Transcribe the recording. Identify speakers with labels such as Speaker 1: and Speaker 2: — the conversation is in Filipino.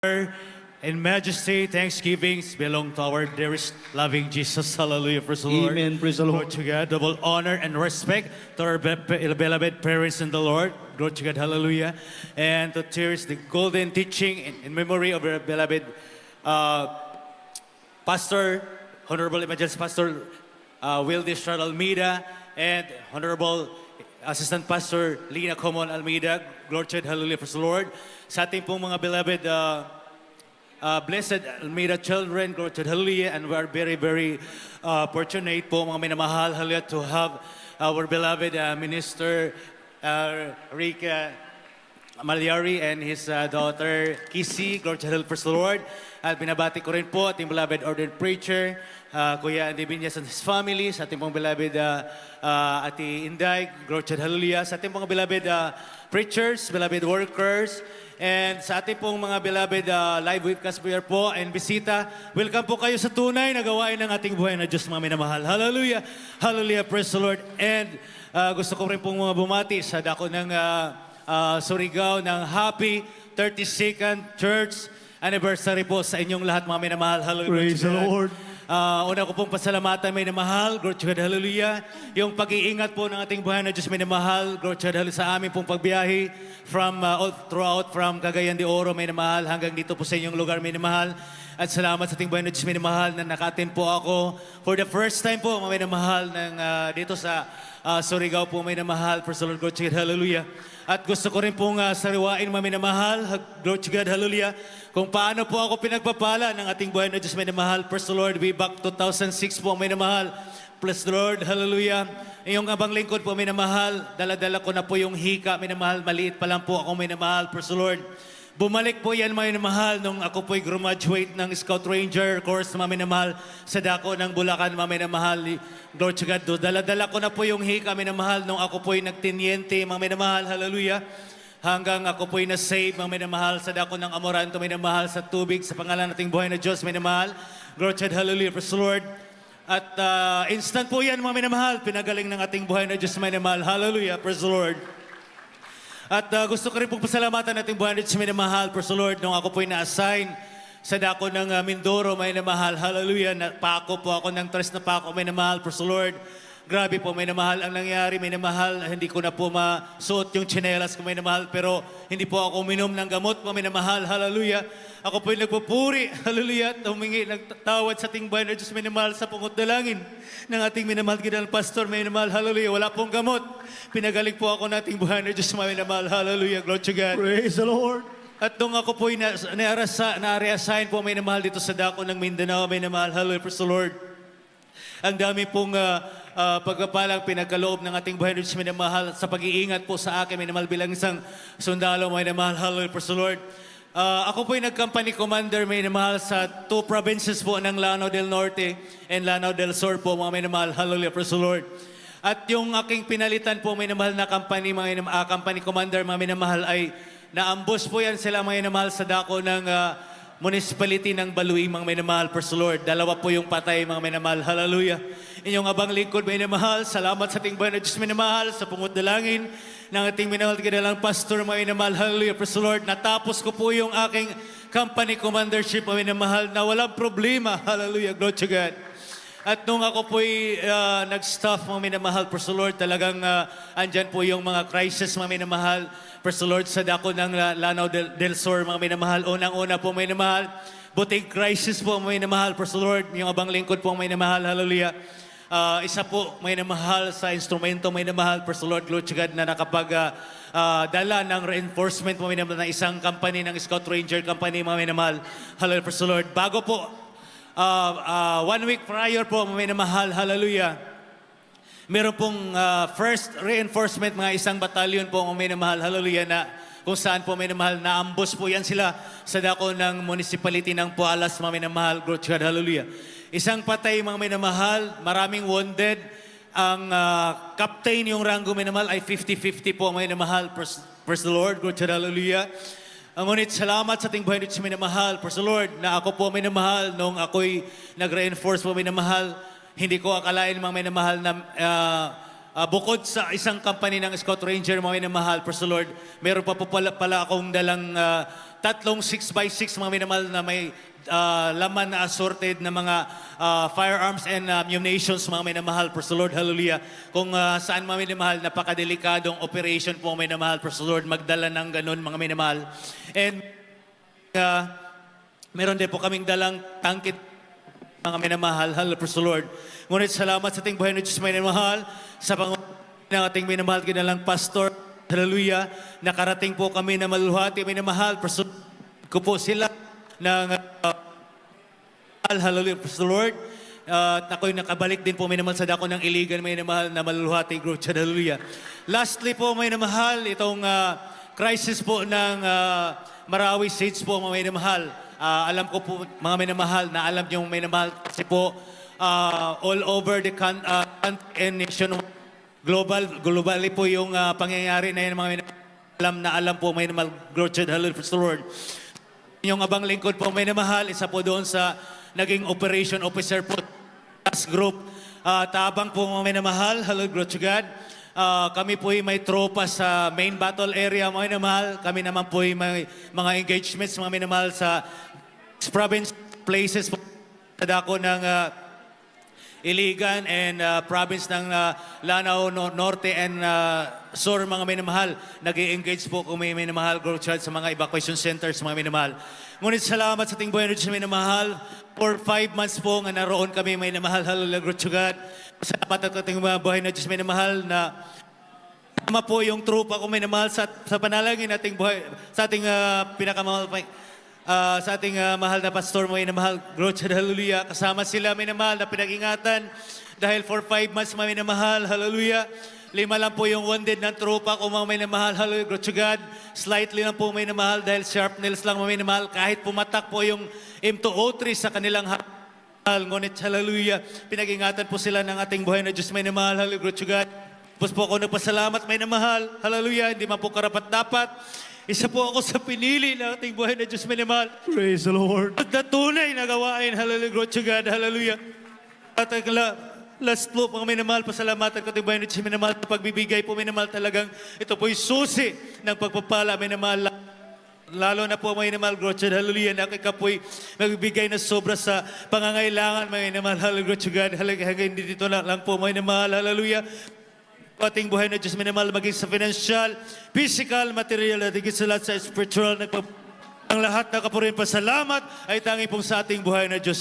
Speaker 1: In majesty, thanksgivings belong to our dearest, loving Jesus. Hallelujah, praise the Lord.
Speaker 2: Amen, praise the Lord.
Speaker 1: Glory to God, double honor and respect to our beloved parents in the Lord. Glory to God, hallelujah. And to cherish the golden teaching in memory of our beloved Pastor, Honorable Evangelist Pastor Wildy Estrada Almeida, and Honorable Assistant Pastor Lina Comon Almeida. Glory to God, hallelujah, praise the Lord. Sa ating pong mga beloved blessed Almeida children, glory to God, hallelujah, and we are very, very fortunate po mga minamahal, hallelujah, to have our beloved Minister Rica Malyari and his daughter Kissy, glory to God, praise the Lord. At binabati ko rin po ating beloved ordained preacher, Kuya Andy Viñas and his family, sa ating pong beloved Ate Inday, glory to God, hallelujah, sa ating pong beloved preachers, beloved workers, and sa ating pong mga beloved live webcast prayer po and bisita, welcome po kayo sa tunay na gawain ng ating buhay na Diyos mga minamahal. Hallelujah! Hallelujah! Praise the Lord! And gusto ko rin pong mga bumati sa dako ng Surigao ng happy 32nd Church Anniversary po sa inyong lahat mga minamahal. Hallelujah!
Speaker 2: Praise the Lord!
Speaker 1: Una ko pong pasalamatan, may namahal, glory to God, hallelujah. Yung pag-iingat po ng ating buhay na Diyos, may namahal, glory to God, hallelujah, sa aming pong pagbiyahe from all throughout, from Cagayan de Oro, may namahal, hanggang dito po sa inyong lugar, may namahal. At salamat sa ating buhay na Diyos, may namahal, na nakatin po ako for the first time po, may namahal, ng, dito sa Surigao po, may namahal, first Lord, glory to God, hallelujah. At gusto ko rin pong sariwain, may namahal, glory to God, hallelujah, kung paano po ako pinagpapala ng ating buhay na Diyos, may namahal, praise the Lord, way back 2006 po, may namahal, praise the Lord, hallelujah. Yung abang lingkod po, may namahal, dala-dala ko na po yung hika, may namahal, maliit pa lang po ako, may namahal, praise the Lord. Bumalik po yan, may namahal, nung ako po'y graduate ng Scout Ranger course, may namahal, sa dako ng Bulacan, may namahal, glory to God. Dala-dala ko na po yung hika, may namahal, nung ako po'y nagtinyente, may namahal, hallelujah. Hanggang ako po'y na-save, may namahal, sa dako ng Amoranto, may namahal, sa tubig, sa pangalan nating buhay na Diyos, may namahal. Glory to God, hallelujah, praise the Lord. At instant po yan, mga minamahal, pinagaling ng ating buhay na Diyos, may namahal, hallelujah, praise the Lord. At gusto ko rin pong pasalamatan nating buhay na Diyos, may namahal, praise the Lord, nung ako po'y na-assign sa dako ng Mindoro, may namahal, hallelujah, napako po ako ng tres na pako, may namahal, praise the Lord. Grabe po, may namahal ang nangyari, may namahal, hindi ko na po masuot yung tsinelas ko, may namahal, pero hindi po ako uminom ng gamot, may namahal, hallelujah. Ako po yung nagpupuri, hallelujah, at humingi, nagtawad sa ating bayan na Diyos, may namahal, sa pungot dalangin ng ating minamahal ginang pastor, may namahal, hallelujah, wala pong gamot. Pinagaling po ako nating buhay na Diyos, may namahal, hallelujah, glory to God.
Speaker 2: Praise the Lord!
Speaker 1: At nung ako po yung na-reassign po, may namahal dito sa dako ng Mindanao, may namahal, hallelujah, praise the Lord. Ang dami pong pagpapalang pinagkaloob ng ating buhay na Diyos, minamahal, sa pag-iingat po sa akin, minamahal bilang isang sundalo, minamahal, hallelujah, praise the Lord. Ako po yung nag-company commander, minamahal, sa 2 provinces po ng Lanao del Norte and Lanao del Sur po, mga minamahal, hallelujah, praise the Lord. At yung aking pinalitan po, minamahal na company, company commander, mga minamahal, ay naambos po yan sila, mga minamahal, sa dako ng municipality ng Baluing, mga minamahal, praise the Lord. Dalawa po yung patay, mga minamahal, hallelujah. Inyong abang lingkod, minamahal, salamat sa ating buhay na Diyos, minamahal, sa pungot dalangin ng ating minamahal kadalang pastor, mga minamahal, hallelujah, praise the Lord. Natapos ko po yung aking company commandership, mga minamahal, na walang problema, hallelujah, glory to God. At nung ako po'y nag-staff, mga minamahal, praise the Lord, talagang andyan po yung mga crisis, mga minamahal, praise the Lord, sa dako ng Lanao del Sur, mga minamahal. Unang-una po, mga minamahal, buting crisis po, mga minamahal, praise the Lord, yung abang lingkod po, mga minamahal, hallelujah. Isa po, mga minamahal, sa instrumento, mga minamahal, praise the Lord, glory to God, na nakapag dala ng reinforcement, mga minamahal, ng isang company, ng Scout Ranger Company, mga minamahal, hallelujah, praise the Lord. Bago po, 1 week prior po, mga minamahal, hallelujah, meron pong first reinforcement, mga isang batalyon po, mga minamahal, hallelujah, na kung saan po, mga minamahal, naambos po yan sila sa dako ng municipality ng Pualas, mga minamahal, glory to God, hallelujah. Isang patay, mga minamahal, maraming wounded. Ang captain, yung rango, minamahal, ay 50-50 po, mga minamahal, praise the Lord, glory to God, hallelujah. Ngunit salamat sa ating buhay dito sa minamahal, praise the Lord, na ako po minamahal, nung ako'y nag-reinforce po minamahal, hindi ko akalain mga minamahal na bukod sa isang company ng Scout Ranger, mga minamahal, praise the Lord, meron pa po pala akong dalang tatlong 6x6, mga minamahal, na may laman na assorted na mga firearms and munitions, mga minamahal, praise the Lord, hallelujah. Kung saan, mga minamahal, napakadelikadong operation po, mga minamahal, praise the Lord, magdala ng ganun, mga minamahal. And meron din po kaming dalang tangkit, mga minamahal, hallelujah, praise the Lord. Ngunit salamat sa ating buhay na Diyos, mga minamahal, sa pangunawa ng ating minamahal kinalang pastor, hallelujah, nakarating po kami na maluhati, minamahal, praise the Lord, ko po sila ng hallelujah, praise the Lord. At ako'y nakabalik din po, minamahal, sa dako ng Iligan, minamahal, na maluhati, growth, hallelujah. Lastly po, minamahal, itong crisis po ng Marawi Siege po, mga minamahal. Alam ko po, mga minamahal, na alam niyo, minamahal, kasi po, all over the country and nation, globally po yung pangyayari na yan, mga minamahal, alam po, may minamahal, growth, hallelujah, praise the Lord. Yung abang lingkod po, may minamahal, isa po doon sa naging operation officer po, task group, tabang po, mga minamahal, hallelujah, growth to God. Kami po may tropa sa main battle area, mga minamahal. Kami naman po may mga engagements, mga minamahal, sa province places po, sa dako ng Iligan and province ng Lanao Norte and Sur, mga minamahal. Nag-i-engage po kung may minamahal, growth child, sa mga evacuation centers, mga minamahal. Ngunit salamat sa ating buhay na Diyos, minamahal. For 5 months po nga naroon kami, minamahal, hallelujah, growth child. Salamat at ating buhay na Diyos, minamahal, na tama po yung trupa ko, minamahal, sa panalangin nating buhay, sa ating pinakamahal, sa ating mahal na pastor, mga minamahal, growth, hallelujah. Kasama sila, minamahal, na pinag-ingatan dahil for 5 months, mga minamahal, hallelujah. 5 lang po yung wounded ng trupa ko, mga minamahal, hallelujah, growth to God. Slightly lang po, mga minamahal, dahil sharp nails lang, mga minamahal, kahit pumatak po yung M203 sa kanilang ngunit, hallelujah, pinag-ingatan po sila ng ating buhay na Diyos, minamahal, hallelujah, growth to God. Tapos po ako nagpasalamat, minamahal, hallelujah, hindi man po karapat-dapat. Isa po ako sa pinili ng ating buhay na Diyos, minamahal. Praise the Lord. At natunay na gawain, hallelujah, growth to God, hallelujah. At last po, mga minamahal, pasalamatan ko ating buhay na Diyos, minamahal, pagbibigay po, minamahal, talagang ito po'y susi ng pagpapala, minamahal. Lalo na po, mga minamahal, growth to God, hallelujah, na ikaw po'y magbibigay na sobra sa pangangailangan, mga minamahal, hallelujah, growth to God, hallelujah, hindi dito lang po, mga minamahal, hallelujah. Ating buhay na Diyos, minamahal, maging sa financial, physical, material, at higit sa lahat sa spiritual, ang lahat na kapurin pasalamat ay tangi pong sa ating buhay na Diyos.